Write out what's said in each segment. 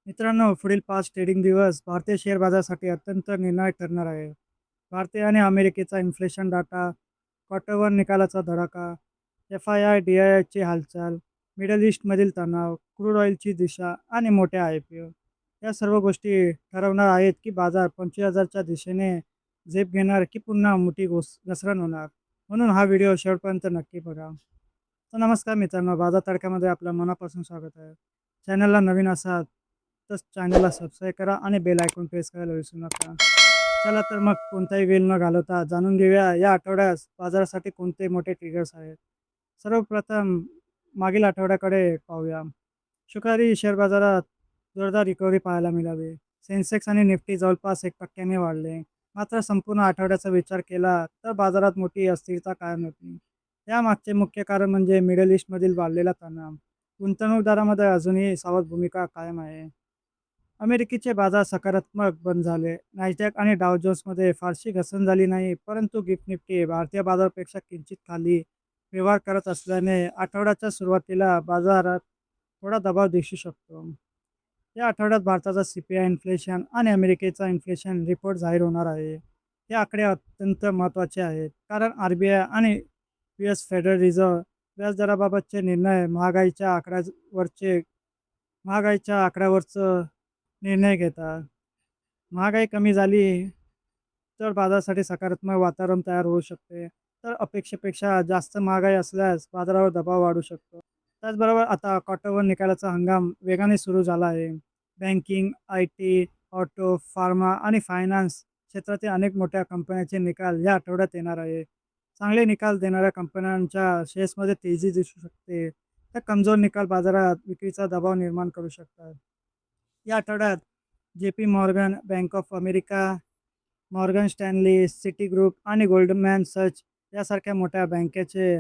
मित्रांनो, पुढील 5 ट्रेडिंग दिवस भारतीय शेअर बाजारासाठी अत्यंत निर्णायक ठरणार आहे. भारतीय आणि अमेरिकेचा इन्फ्लेशन डाटा, क्वार्टर वन निकालाचा धडाका, एफ-आय-आय-डी-आय-ची हालचाल, मिडल ईस्टमधील तणाव, क्रूड ऑइलची दिशा आणि मोठ्या आय-पी-ओ. या सर्व गोष्टी ठरवणार आहेत की बाजार 25,000च्या दिशेने झेप घेणार की पुन्हा मोठी घसरण होणार. म्हणून हा व्हिडिओ शेवटपर्यंत नक्की बघा. तर नमस्कार मित्रांनो, बाजार तडक्यामध्ये आपलं मनापासून स्वागत आहे. चॅनलला नवीन असाल तर चॅनलला सबस्क्राईब करा आणि बेल आयकॉन प्रेस करायला विसरू नका. चला तर मग कोणताही वेळ न घालवता जाणून घेऊया या आठवड्यात बाजारासाठी कोणते मोठे ट्रिगर्स आहेत. सर्वप्रथम मागील आठवड्याकडे पाहूया. शुक्रवारी शेअर बाजारात जोरदार रिकव्हरी पाहायला मिळाली. सेन्सेक्स आणि निफ्टी जवळपास 1% वाढले. मात्र संपूर्ण आठवड्याचा विचार केला तर बाजारात मोठी अस्थिरता कायम होती. यामागचे मुख्य कारण म्हणजे मिडल ईस्टमधील वाढलेला तणाव. गुंतवणूकदारांमध्ये अजूनही सावध भूमिका कायम आहे. अमेरिकेचे बाजार सकारात्मक बंद झाले. नॅसडॅक आणि डाव जोन्समध्ये फारशी घसरण झाली नाही, परंतु गिफ्ट निफ्टी भारतीय बाजारापेक्षा किंचित खाली व्यवहार करत असल्याने आठवड्याच्या सुरुवातीला बाजारात थोडा दबाव दिसू शकतो. या आठवड्यात भारताचा CPI इन्फ्लेशन आणि अमेरिकेचा इन्फ्लेशन रिपोर्ट जाहीर होणार आहे. हे आकडे अत्यंत महत्त्वाचे आहेत, कारण RBI आणि US फेडरल रिझर्व्ह व्याजदराबाबतचे निर्णय महागाईच्या आकड्यावरचं निर्णय घेतात. महागाई कमी झाली तर बाजारासाठी सकारात्मक वातावरण तयार होऊ शकते. तर अपेक्षेपेक्षा जास्त महागाई असल्यास बाजारावर दबाव वाढू शकतो. त्याचबरोबर आता क्वार्टर वन निकालाचा हंगाम वेगाने सुरू झाला आहे. बँकिंग, IT, ऑटो, फार्मा आणि फायनान्स क्षेत्रातील अनेक मोठ्या कंपन्यांचे निकाल या आठवड्यात येणार आहे. चांगले निकाल देणाऱ्या कंपन्यांच्या शेअर्समध्ये तेजी दिसू शकते. तर कमजोर निकाल बाजारात विक्रीचा दबाव निर्माण करू शकतात. या आठवड्यात JP Morgan, bank of America, Morgan Stanley, city group आणि गोल्डमॅन सच यासारख्या मोठ्या बँकेचे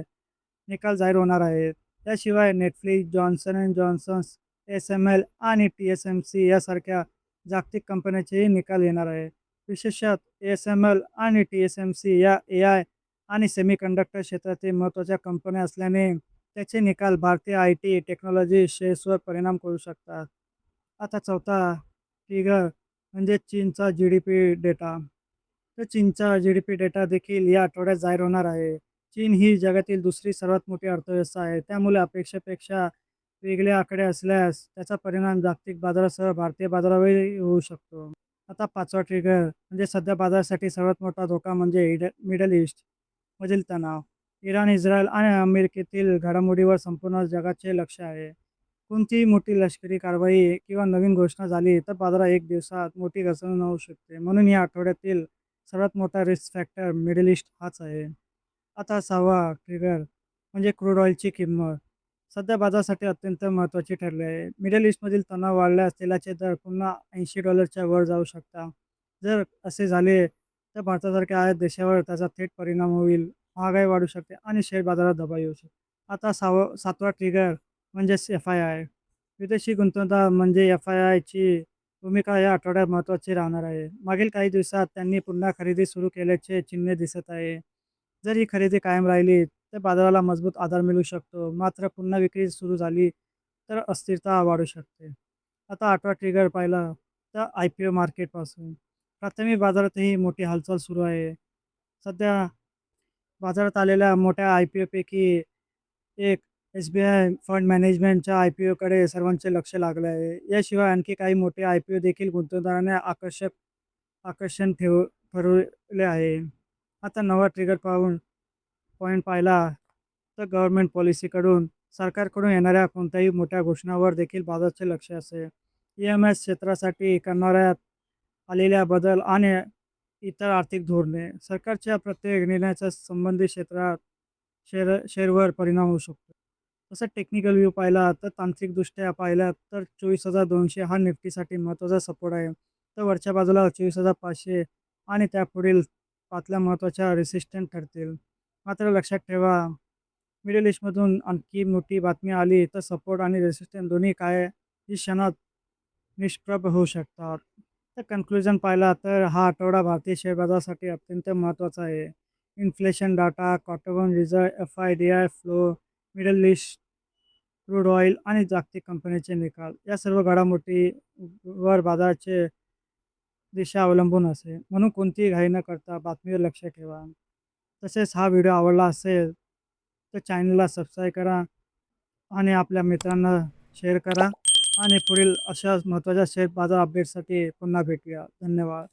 निकाल जाहीर होणार आहेत. त्याशिवाय Netflix, Johnson and Johnson's, SML आणि TSMC यासारख्या जागतिक कंपन्यांचेही निकाल येणार आहे. विशेषतः ASML आणि TSMC या AI आणि सेमीकंडक्टर क्षेत्रातील महत्त्वाच्या कंपन्या असल्याने त्याचे निकाल भारतीय IT टेक्नॉलॉजी शेअर्सवर परिणाम करू शकतात. आता चौथा ट्रिगर म्हणजे चीनचा GDP डेटा. तर चीनचा GDP डेटा देखील या आठवड्यात जाहीर होणार आहे. चीन ही जगातील दुसरी सर्वात मोठी अर्थव्यवस्था आहे. त्यामुळे अपेक्षेपेक्षा वेगळे आकडे असल्यास त्याचा परिणाम जागतिक बाजारासह भारतीय बाजारावरही होऊ शकतो. आता पाचवा ट्रिगर म्हणजे सध्या बाजारासाठी सर्वात मोठा धोका म्हणजे मिडल ईस्ट मधील तणाव. इराण, इस्रायल आणि अमेरिकेतील घडामोडीवर संपूर्ण जगाचे लक्ष आहे. कोणतीही मोठी लष्करी कारवाई किंवा नवीन घोषणा झाली तर बाजारात एक दिवसात मोठी घसरण होऊ शकते. म्हणून या आठवड्यातील सर्वात मोठा रिस्क फॅक्टर मिडल ईस्ट हाच आहे. आता 6वा ट्रिगर म्हणजे क्रूड ऑइलची किंमत. सध्या बाजारासाठी अत्यंत महत्त्वाची ठरली आहे. मिडल ईस्टमधील तणाव वाढल्यास तेलाचे दर पुन्हा $80 वर जाऊ शकतात. जर असे झाले तर भारतासारख्या आयात देशावर त्याचा थेट परिणाम होईल. महागाई वाढू शकते आणि शेअर बाजारात दबाव येऊ शकतो. आता 7वा ट्रिगर म्हणजेच एफ-आय-आय. विदेशी गुंतवणूकदार म्हणजे एफ-आय-आयची भूमिका या आठवड्यात महत्त्वाची राहणार आहे. मागील काही दिवसात त्यांनी पुन्हा खरेदी सुरू केल्याचे चिन्हे दिसत आहे. जर ही खरेदी कायम राहिली तर बाजाराला मजबूत आधार मिळू शकतो. मात्र पुन्हा विक्री सुरू झाली तर अस्थिरता वाढू शकते. आता 8वा ट्रिगर पाहिला तर IPO मार्केटपासून. प्राथमिक बाजारातही मोठी हालचाल सुरू आहे. सध्या बाजारात आलेल्या मोठ्या IPOपैकी एक SBI फंड मॅनेजमेंटच्या IPOकडे सर्वांचे लक्ष लागले आहे. याशिवाय आणखी काही मोठे IPO देखील गुंतवणूकदारांना आकर्षण ठरवले आहे. आता नवा ट्रिगर पॉईंट पाहिला तर गव्हर्नमेंट पॉलिसीकडून सरकारकडून येणाऱ्या कोणत्याही मोठ्या घोषणावर देखील बाजाराचे लक्ष असेल. EMS क्षेत्रासाठी करण्यात आलेल्या बदल आणि इतर आर्थिक धोरणे सरकारच्या प्रत्येक निर्णयाचा संबंधित क्षेत्रात शेअरवर परिणाम होऊ शकतो. तसं टेक्निकल व्ह्यू पाहिला तर तांत्रिकदृष्ट्या पाहिला तर 24,200 हा निफ्टीसाठी महत्त्वाचा सपोर्ट आहे. तर वरच्या बाजूला 24,500 आणि त्यापुढील पातळ्या महत्त्वाच्या रेसिस्टंट ठरतील. मात्र लक्षात ठेवा, मिडल ईस्टमधून आणखी मोठी बातमी आली तर सपोर्ट आणि रेसिस्टंट दोन्ही काही क्षणात निष्प्रभ होऊ शकतात. तर कन्क्लुजन पाहिला तर हा आठवडा भारतीय शेअर बाजारासाठी अत्यंत महत्त्वाचा आहे. Inflation data, quarter one result, FIDI flow, middle east crude oil आणि जागतिक कंपनीचे निकाल या सर्व घडामोडीवर बाजाराचे दिशा अवलंबून असेल. म्हणून कोणतीही घाई न करता बातमीवर लक्ष ठेवा. तसेच हा व्हिडिओ आवडला असेल तर चॅनलला सबस्क्राईब करा आणि आपल्या मित्रांना शेअर करा आणि पुढील अशा महत्त्वाच्या शेअर बाजार अपडेटसाठी पुन्हा भेटूया. धन्यवाद.